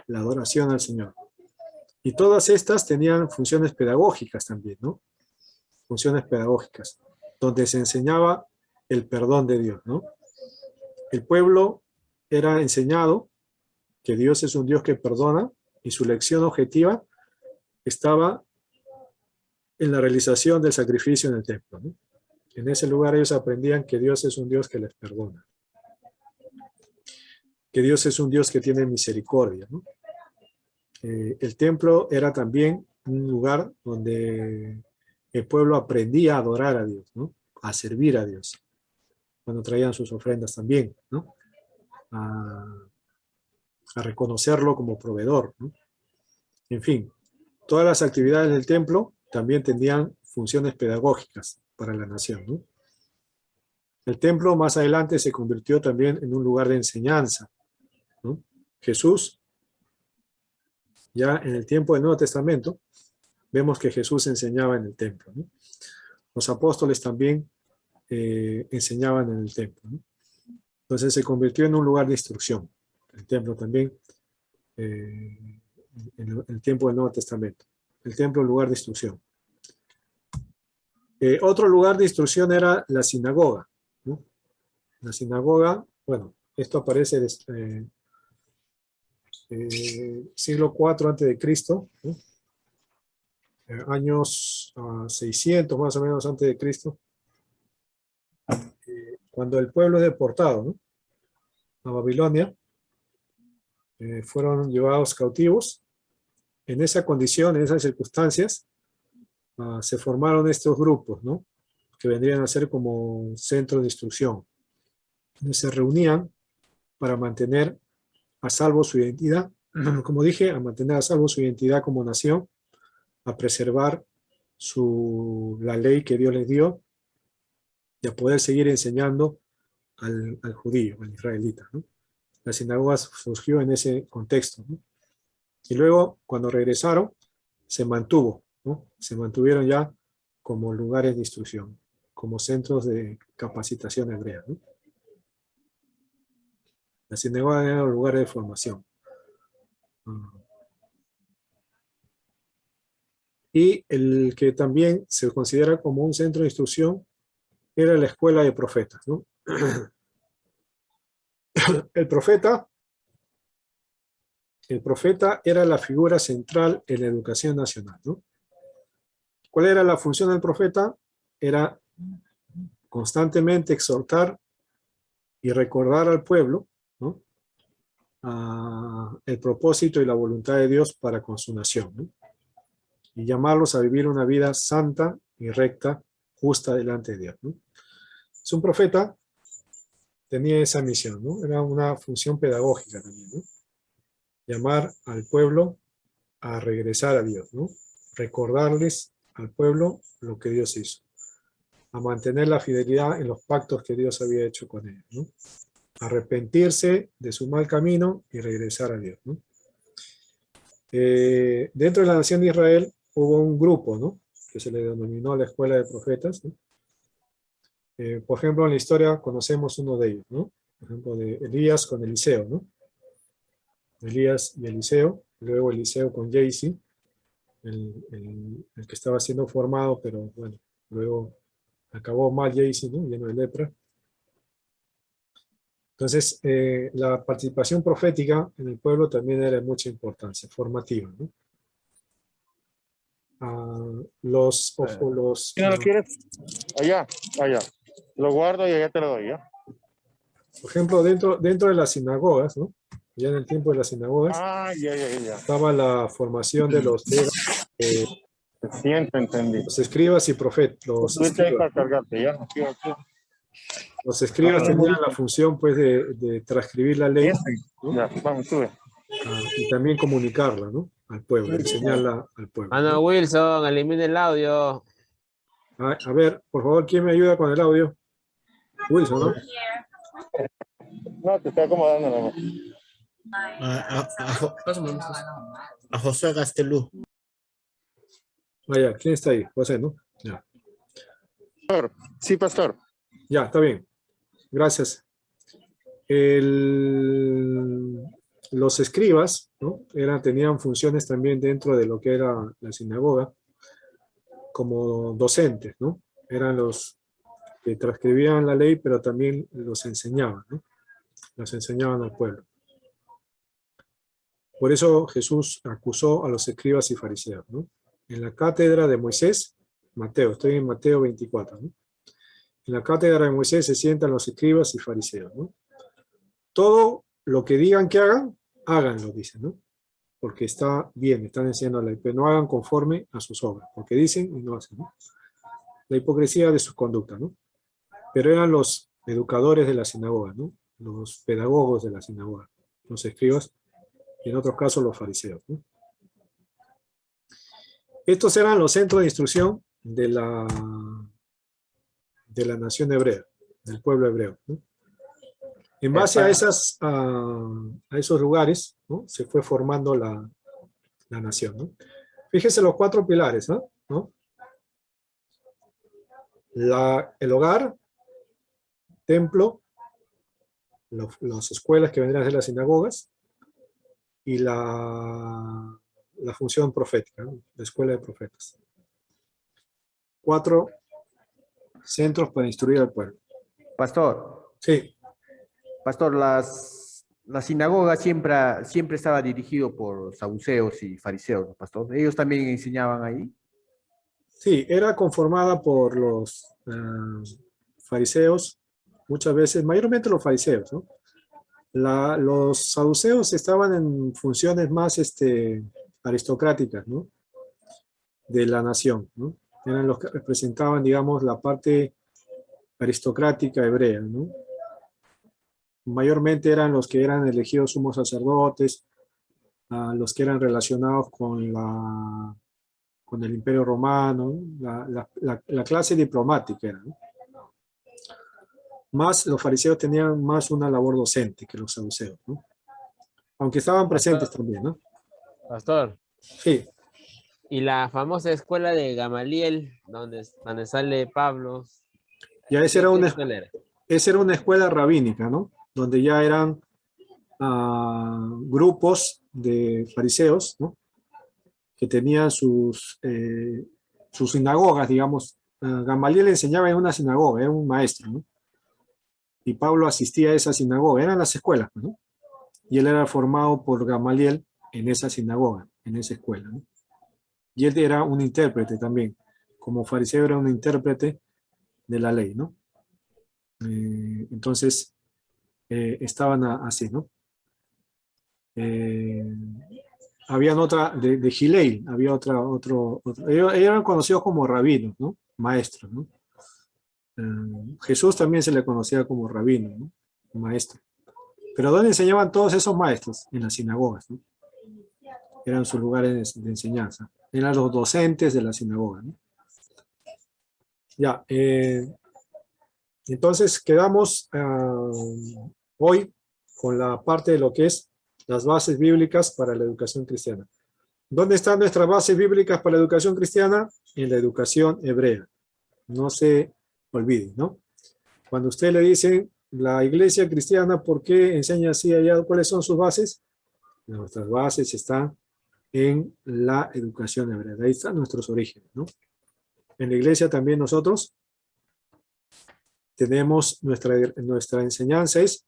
la adoración al Señor. Y todas estas tenían funciones pedagógicas también, ¿no? Funciones pedagógicas, donde se enseñaba el perdón de Dios, ¿no? El pueblo era enseñado que Dios es un Dios que perdona y su lección objetiva estaba en la realización del sacrificio en el templo, ¿no? En ese lugar ellos aprendían que Dios es un Dios que les perdona, que Dios es un Dios que tiene misericordia, ¿no? El templo era también un lugar donde el pueblo aprendía a adorar a Dios, ¿no? A servir a Dios, cuando traían sus ofrendas también, ¿no? A reconocerlo como proveedor, ¿no? En fin, todas las actividades del templo también tenían funciones pedagógicas para la nación, ¿no? El templo más adelante se convirtió también en un lugar de enseñanza, ¿no? Jesús, ya en el tiempo del Nuevo Testamento, vemos que Jesús enseñaba en el templo, ¿no? Los apóstoles también enseñaban en el templo, ¿no? Entonces se convirtió en un lugar de instrucción. El templo también, en el tiempo del Nuevo Testamento. El templo, lugar de instrucción. Otro lugar de instrucción era la sinagoga, ¿no? La sinagoga, bueno, esto aparece siglo IV antes de Cristo, ¿no? Años 600 más o menos antes de Cristo, cuando el pueblo es deportado, ¿no? A Babilonia, fueron llevados cautivos. En esa condición, en esas circunstancias, se formaron estos grupos, ¿no? Que vendrían a ser como centros de instrucción. Se reunían para mantener a salvo su identidad, como dije, a mantener a salvo su identidad como nación, a preservar la ley que Dios les dio y a poder seguir enseñando al judío, al israelita, ¿no? La sinagoga surgió en ese contexto, ¿no? Y luego, cuando regresaron, se mantuvo, ¿no? Se mantuvieron ya como lugares de instrucción, como centros de capacitación hebrea, ¿no? La sinagoga era un lugar de formación. Y el que también se considera como un centro de instrucción era la escuela de profetas, ¿no? El profeta el profeta era la figura central en la educación nacional, ¿no? ¿Cuál era la función del profeta? Era constantemente exhortar y recordar al pueblo, ¿no? El propósito y la voluntad de Dios para con su nación, ¿no? Y llamarlos a vivir una vida santa y recta, justa delante de Dios, ¿no? Es un profeta, tenía esa misión, ¿no? Era una función pedagógica también, ¿no? Llamar al pueblo a regresar a Dios, ¿no? Recordarles al pueblo lo que Dios hizo, a mantener la fidelidad en los pactos que Dios había hecho con ellos, ¿no? Arrepentirse de su mal camino y regresar a Dios, ¿no? Dentro de la nación de Israel hubo un grupo, ¿no? Que se le denominó la escuela de profetas, ¿no? Por ejemplo, en la historia conocemos uno de ellos, ¿no? Por ejemplo, de Elías con Eliseo, ¿no? Elías y Eliseo, luego Eliseo con Gehazi, el que estaba siendo formado, pero bueno, luego acabó mal Gehazi, ¿no? Lleno de lepra. Entonces, la participación profética en el pueblo también era de mucha importancia, formativa, ¿no? ¿Quién lo quieres? Allá, allá. Lo guardo y allá te lo doy, ¿ya? Por ejemplo, dentro de las sinagogas, ¿no? Ya en el tiempo de las sinagogas, Ya. estaba la formación de los entendí. los escribas y profetas. Los escribas tenían la función, pues, de transcribir la ley, ¿no? Ya, vamos, sube. Y también comunicarla, ¿no? Al pueblo, enseñarla al pueblo, Ana ¿no? Wilson, elimina el audio. A ver, por favor, ¿quién me ayuda con el audio? Wilson, ¿no? No, te estoy acomodando nada más. A Josué Gastelú. Vaya, ¿quién está ahí? José, ¿no? Ya. Sí, pastor. Ya, está bien. Gracias. Los escribas, ¿no? Tenían funciones también dentro de lo que era la sinagoga, como docentes, ¿no? Eran los que transcribían la ley, pero también los enseñaban, ¿no? Los enseñaban al pueblo. Por eso Jesús acusó a los escribas y fariseos, ¿no? En la cátedra de Moisés, Mateo, estoy en Mateo 24, ¿no? En la cátedra de Moisés se sientan los escribas y fariseos, ¿no? Todo lo que digan que hagan, háganlo, dicen, ¿no? Porque está bien, están enseñando la ley, pero no hagan conforme a sus obras, porque dicen y no hacen, ¿no? La hipocresía de sus conductas, ¿no? Pero eran los educadores de la sinagoga, ¿no? Los pedagogos de la sinagoga, los escribas, y en otros casos los fariseos, ¿no? Estos eran los centros de instrucción de la nación hebrea, del pueblo hebreo, ¿no? En base a esos lugares, ¿no? Se fue formando la nación, ¿no? Fíjense los 4 pilares, ¿no? El hogar, templo, las escuelas que vendrían a ser las sinagogas, y la función profética, ¿no? La escuela de profetas. 4 centros para instruir al pueblo. Pastor. Sí. Pastor, la sinagoga siempre estaba dirigido por saduceos y fariseos, ¿no, pastor? ¿Ellos también enseñaban ahí? Sí, era conformada por los fariseos, muchas veces, mayormente los fariseos, ¿no? Los saduceos estaban en funciones más aristocráticas, ¿no? De la nación, ¿no? Eran los que representaban, digamos, la parte aristocrática hebrea, ¿no? Mayormente eran los que eran elegidos sumos sacerdotes, los que eran relacionados con el Imperio Romano, la clase diplomática era, ¿no? Más los fariseos tenían más una labor docente que los saduceos, ¿no? Aunque estaban presentes también, ¿no? Pastor. Sí. Y la famosa escuela de Gamaliel, donde sale Pablo. Ya esa era una escuela rabínica, ¿no? Donde ya eran grupos de fariseos, ¿no? Que tenían sus sinagogas, digamos. Gamaliel enseñaba en una sinagoga, era un maestro, ¿no? Y Pablo asistía a esa sinagoga, eran las escuelas, ¿no? Y él era formado por Gamaliel en esa sinagoga, en esa escuela, ¿no? Y él era un intérprete también, como fariseo era un intérprete de la ley, ¿no? Entonces, estaban así, ¿no? Habían otra, de Gileel, había otro. Ellos eran conocidos como rabinos, ¿no? Maestros, ¿no? Jesús también se le conocía como rabino, ¿no? Maestro. Pero ¿dónde enseñaban todos esos maestros? En las sinagogas, ¿no? Eran sus lugares de enseñanza. Eran los docentes de la sinagoga, ¿no? Ya, entonces quedamos hoy con la parte de lo que es las bases bíblicas para la educación cristiana. ¿Dónde están nuestras bases bíblicas para la educación cristiana? En la educación hebrea. No se olviden, ¿no? Cuando usted le dicen la iglesia cristiana, ¿por qué enseña así allá? ¿Cuáles son sus bases? Nuestras bases están en la educación hebrea. Ahí están nuestros orígenes, ¿no? En la iglesia también nosotros tenemos nuestra enseñanza es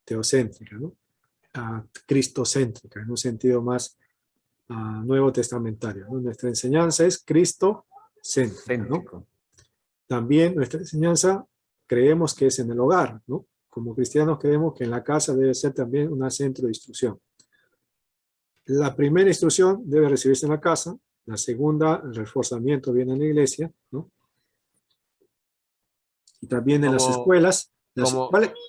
teocéntrica, ¿no? Cristocéntrica, en un sentido más nuevo testamentario, ¿no? Nuestra enseñanza es cristocéntrica, ¿no? También nuestra enseñanza creemos que es en el hogar, ¿no? Como cristianos creemos que en la casa debe ser también un centro de instrucción. La primera instrucción debe recibirse en la casa, la segunda, el reforzamiento viene en la iglesia, ¿no? Y también en las escuelas.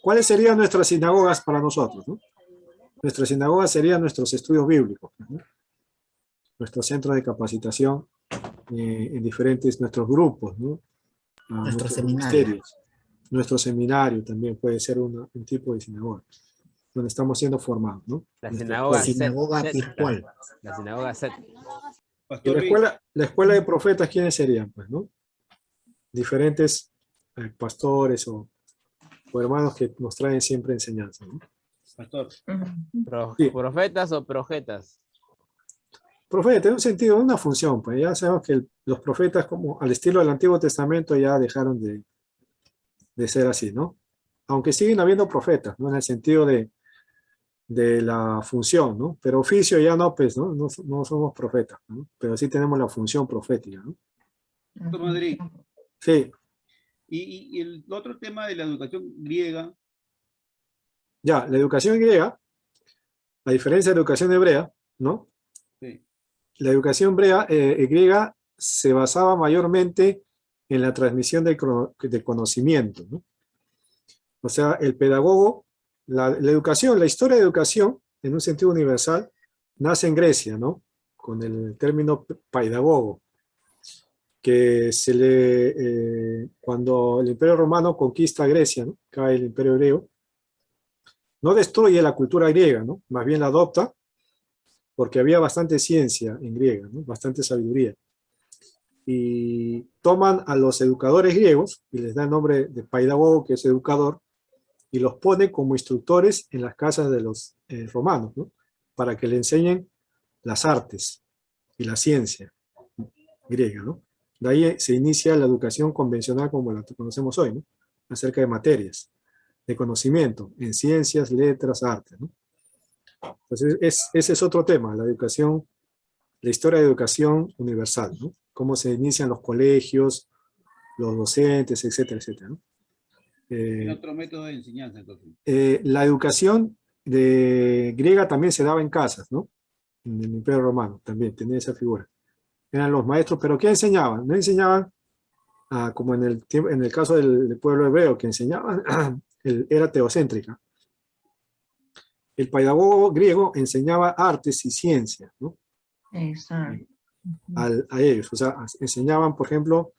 ¿Cuáles serían nuestras sinagogas para nosotros, ¿no? Nuestras sinagogas serían nuestros estudios bíblicos, ¿no? Nuestro centro de capacitación en nuestros grupos, ¿no? Nuestro seminario. Nuestro seminario también puede ser un tipo de sinagoga, donde estamos siendo formados, ¿no? La sinagoga virtual. La sinagoga set. Y la escuela de profetas, ¿quiénes serían? Pues, ¿no? Diferentes pastores o hermanos que nos traen siempre enseñanza, ¿no? Pastor. Sí. ¿Profetas o projetas? Profeta, en un sentido, una función, pues ya sabemos que los profetas, como al estilo del Antiguo Testamento, ya dejaron de ser así, ¿no? Aunque siguen habiendo profetas, ¿no? En el sentido de la función, ¿no? Pero oficio ya no, pues, ¿no? No somos profetas, ¿no? Pero sí tenemos la función profética, ¿no? Pastor Madrid. Sí. Y el otro tema de la educación griega. Ya, la educación griega, a diferencia de la educación hebrea, ¿no? Sí. La educación griega se basaba mayormente en la transmisión de conocimiento, ¿no? O sea, el pedagogo, la educación, la historia de educación, en un sentido universal, nace en Grecia, ¿no? Con el término pedagogo, que cuando el Imperio Romano conquista Grecia, ¿no? Cae el Imperio griego, no destruye la cultura griega, ¿no? Más bien la adopta, porque había bastante ciencia en griega, ¿no? Bastante sabiduría. Y toman a los educadores griegos, y les da el nombre de pedagogo, que es educador, y los pone como instructores en las casas de los romanos, ¿no? Para que le enseñen las artes y la ciencia griega, ¿no? De ahí se inicia la educación convencional como la conocemos hoy, ¿no? Acerca de materias, de conocimiento, en ciencias, letras, artes, ¿no? Entonces, ese es otro tema, la educación, la historia de educación universal, ¿no? Cómo se inician los colegios, los docentes, etcétera, etcétera, ¿no? Otro método de enseñanza, entonces. La educación griega también se daba en casas, ¿no? En el Imperio Romano también tenía esa figura. Eran los maestros, pero ¿qué enseñaban? No enseñaban, como en el caso del pueblo hebreo, que enseñaban, era teocéntrica. El pedagogo griego enseñaba artes y ciencias, ¿no? Exacto. A ellos, o sea, enseñaban, por ejemplo,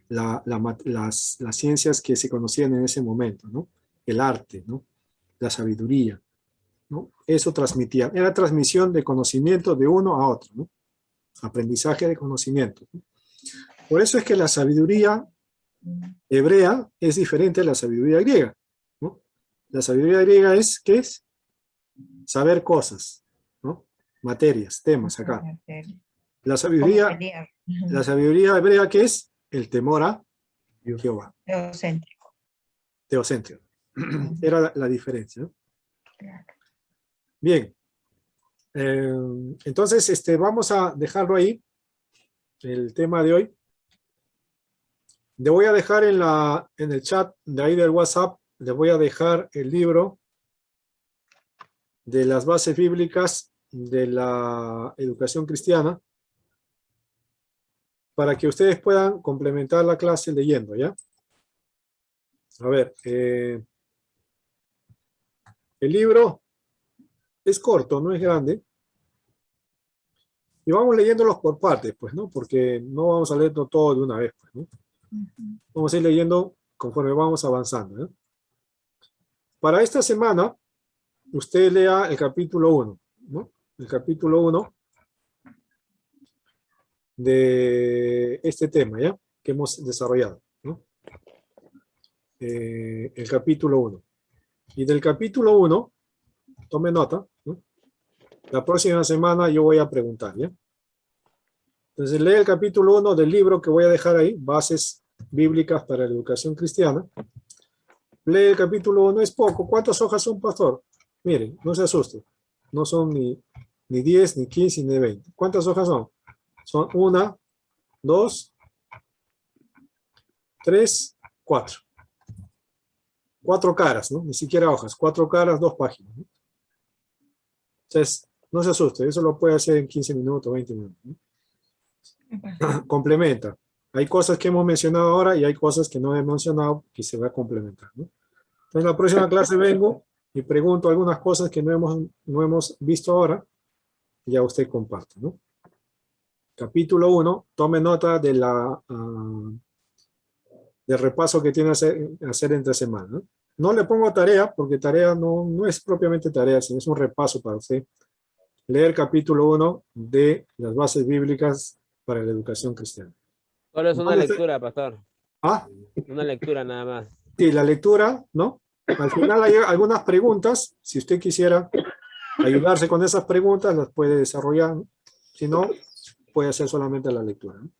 las ciencias que se conocían en ese momento, ¿no? El arte, ¿no? La sabiduría, ¿no? Eso transmitía, era transmisión de conocimiento de uno a otro, ¿no? Aprendizaje de conocimiento, ¿no? Por eso es que la sabiduría hebrea es diferente a la sabiduría griega, ¿no? La sabiduría griega es, ¿qué es? Saber cosas, ¿no? Materias, temas acá. La sabiduría hebrea, ¿qué es? El temor a Jehová. Teocéntrico. Teocéntrico. Era la diferencia, ¿no? Bien. Entonces, vamos a dejarlo ahí, el tema de hoy. Le voy a dejar en el chat de ahí del WhatsApp, le voy a dejar el libro de las bases bíblicas de la educación cristiana para que ustedes puedan complementar la clase leyendo, ¿ya? A ver, el libro es corto, no es grande. Y vamos leyéndolos por partes, pues, ¿no? Porque no vamos a leerlo todo de una vez, pues, ¿no? Vamos a ir leyendo conforme vamos avanzando, ¿eh? Para esta semana, usted lea el capítulo 1, ¿no? El capítulo 1 de este tema, ¿ya? Que hemos desarrollado, ¿no? El capítulo 1. Y del capítulo 1, tome nota, ¿no? La próxima semana yo voy a preguntar, ¿ya? Entonces lee el capítulo 1 del libro que voy a dejar ahí, Bases Bíblicas para la Educación Cristiana. Lee el capítulo 1, es poco. ¿Cuántas hojas son, pastor? Miren, no se asusten. No son ni 10, ni 15, ni 20. ¿Cuántas hojas son? Son 1, 2, 3, 4. 4 caras, ¿no? Ni siquiera hojas. 4 caras, 2 páginas, ¿no? Entonces, no se asuste. Eso lo puede hacer en 15 minutos, 20 minutos, ¿no? Complementa. Hay cosas que hemos mencionado ahora y hay cosas que no he mencionado que se va a complementar, ¿no? Entonces, en la próxima clase vengo y pregunto algunas cosas que no hemos visto ahora y ya usted comparte, ¿no? Capítulo 1, tome nota de del repaso que tiene que hacer entre semanas, ¿no? No le pongo tarea, porque tarea no es propiamente tarea, sino es un repaso para usted. Leer capítulo 1 de las bases bíblicas para la educación cristiana. Solo es una lectura, pastor. ¿Ah? Una lectura nada más. Sí, la lectura, ¿no? Al final hay algunas preguntas. Si usted quisiera ayudarse con esas preguntas, las puede desarrollar, ¿no? Si no, puede hacer solamente la lectura, ¿no?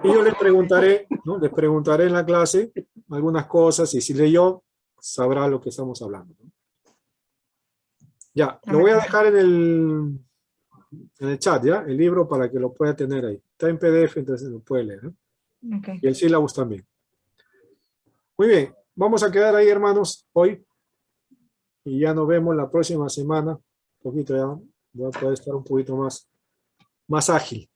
Y yo les preguntaré, ¿no? Les preguntaré en la clase algunas cosas y si leyó, sabrá lo que estamos hablando, ¿no? Ya, lo voy a dejar en el chat, ¿ya? El libro para que lo pueda tener ahí. Está en PDF, entonces lo puede leer, ¿no? Okay. Y el sílabus también. Muy bien, vamos a quedar ahí, hermanos, hoy. Y ya nos vemos la próxima semana. Un poquito ya, voy a poder estar un poquito más ágil.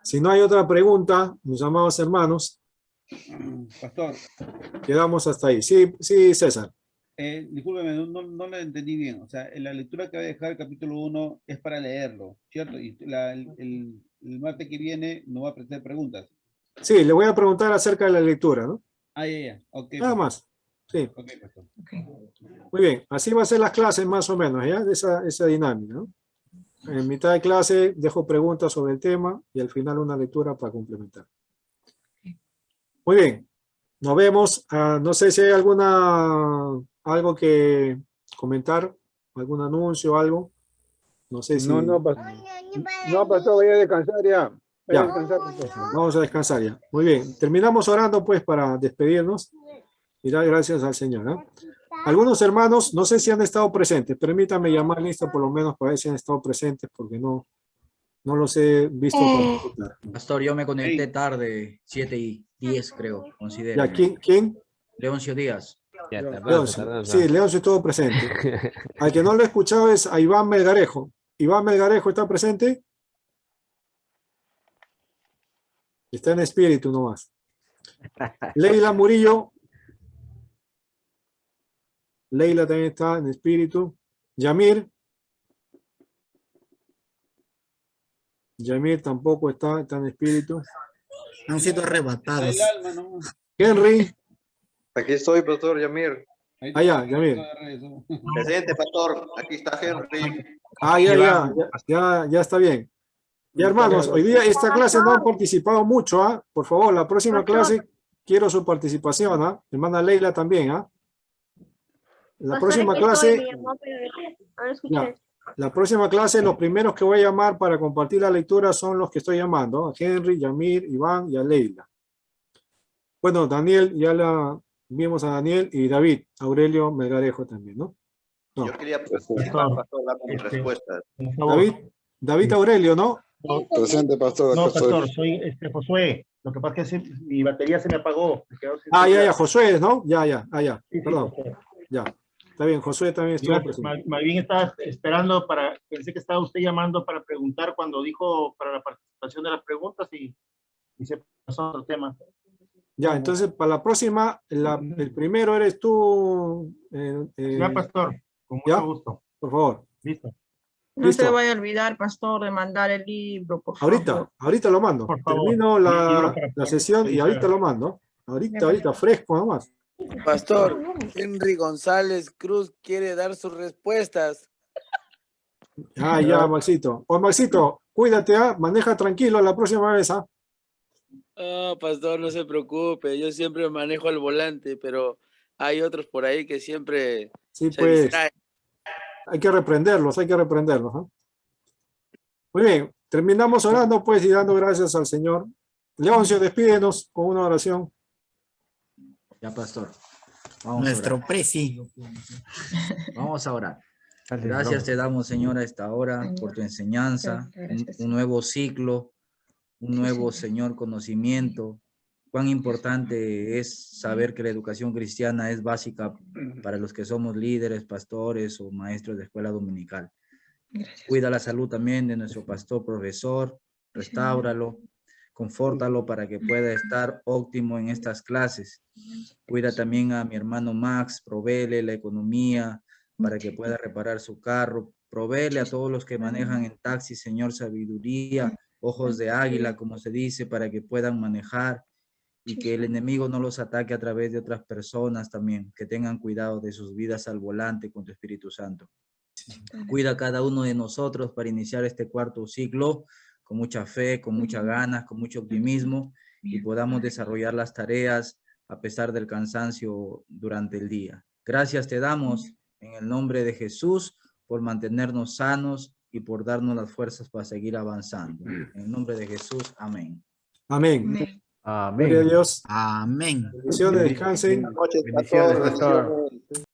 Si no hay otra pregunta, mis amados hermanos, Pastor. Quedamos hasta ahí. Sí, César. Discúlpeme, no lo entendí bien. O sea, en la lectura que voy a dejar el capítulo 1 es para leerlo, ¿cierto? Y el martes que viene no va a presentar preguntas. Sí, le voy a preguntar acerca de la lectura, ¿no? Ya. Ok. Nada más. Sí. Ok, pastor. Okay. Muy bien. Así va a ser las clases más o menos, ¿ya? De esa dinámica, ¿no? En mitad de clase dejo preguntas sobre el tema y al final una lectura para complementar. Muy bien. Nos vemos. No sé si hay algo que comentar, algún anuncio o algo. No sé si... No, pastor, voy a descansar ya. Voy a Ya. descansar, pastor. Vamos a descansar ya. Muy bien. Terminamos orando pues para despedirnos y dar gracias al Señor, ¿no? Algunos hermanos, no sé si han estado presentes. Permítanme llamar lista por lo menos para ver si han estado presentes porque no los he visto. Pastor, yo me conecté tarde, 7:10 creo, considero. Ya, ¿quién? Leoncio Díaz. Leoncio. Sí, Leoncio estuvo presente. Al que no lo he escuchado es a Iván Melgarejo. ¿Iván Melgarejo está presente? Está en espíritu nomás. Leila Murillo. Leila también está en espíritu. Yamir. Yamir tampoco está en espíritu. Han sido arrebatados. Henry. Aquí estoy, pastor Yamir. Ya, Yamir. Presente, pastor. Aquí está Henry. Ya está bien. Ya, hermanos, hoy día esta clase no han participado mucho, ¿ah? Por favor, la próxima clase quiero su participación, ¿ah? Hermana Leila también, ¿ah? La próxima clase... Ya. La próxima clase, los primeros que voy a llamar para compartir la lectura son los que estoy llamando, a Henry, Yamir, Iván y a Leila. Bueno, Daniel, ya vimos a Daniel y David, Aurelio Melgarejo también, ¿no? No. Yo quería participar, pastor, dar mis respuestas. David Aurelio, ¿no? Presente, pastor. No, acá estoy. pastor, soy Josué. Lo que pasa es que mi batería se me apagó. Me quedó sin Ya, celular. Josué, ¿no? Ya. Sí, Perdón. pastor. Ya. Está bien, Josué también estuvo Más presente. bien estaba esperando pensé que estaba usted llamando para preguntar cuando dijo para la participación de las preguntas y se pasó a otro tema. Ya, entonces para la próxima, el primero eres tú. Ya, pastor, con mucho ¿ya? gusto. Por favor. Listo. No Listo. se vaya a olvidar, pastor, de mandar el libro, por favor. Ahorita lo mando. Por favor. Termino El libro para la sesión y ahorita lo mando. Ahorita, fresco nomás. Pastor, Henry González Cruz quiere dar sus respuestas. Ya, Maxito. Maxito, cuídate, maneja tranquilo la próxima vez, ¿ah? No, pastor, no se preocupe. Yo siempre manejo al volante, pero hay otros por ahí que siempre Sí, se pues. distraen. Hay que reprenderlos, ¿ah? Muy bien, terminamos orando pues y dando gracias al Señor. Leoncio, despídenos con una oración. Ya, pastor. Nuestro presi. Vamos a orar. Gracias te damos, Señor, a esta hora por tu enseñanza, un nuevo ciclo, un nuevo, Señor, conocimiento. Cuán importante es saber que la educación cristiana es básica para los que somos líderes, pastores o maestros de escuela dominical. Cuida la salud también de nuestro pastor, profesor, restáuralo, confórtalo para que pueda estar óptimo en estas clases. Cuida también a mi hermano Max, provéele la economía para que pueda reparar su carro. Provéele a todos los que manejan en taxi, Señor, sabiduría, ojos de águila, como se dice, para que puedan manejar y que el enemigo no los ataque a través de otras personas también, que tengan cuidado de sus vidas al volante con tu Espíritu Santo. Cuida a cada uno de nosotros para iniciar este cuarto ciclo con mucha fe, con muchas ganas, con mucho optimismo y podamos desarrollar las tareas a pesar del cansancio durante el día. Gracias te damos en el nombre de Jesús por mantenernos sanos y por darnos las fuerzas para seguir avanzando. En el nombre de Jesús, amén. Amén. Amén. Gloria a Dios. Amén. Bendiciones, descansen. Buenas noches, Bendiciones, pastor. pastor. Bendiciones.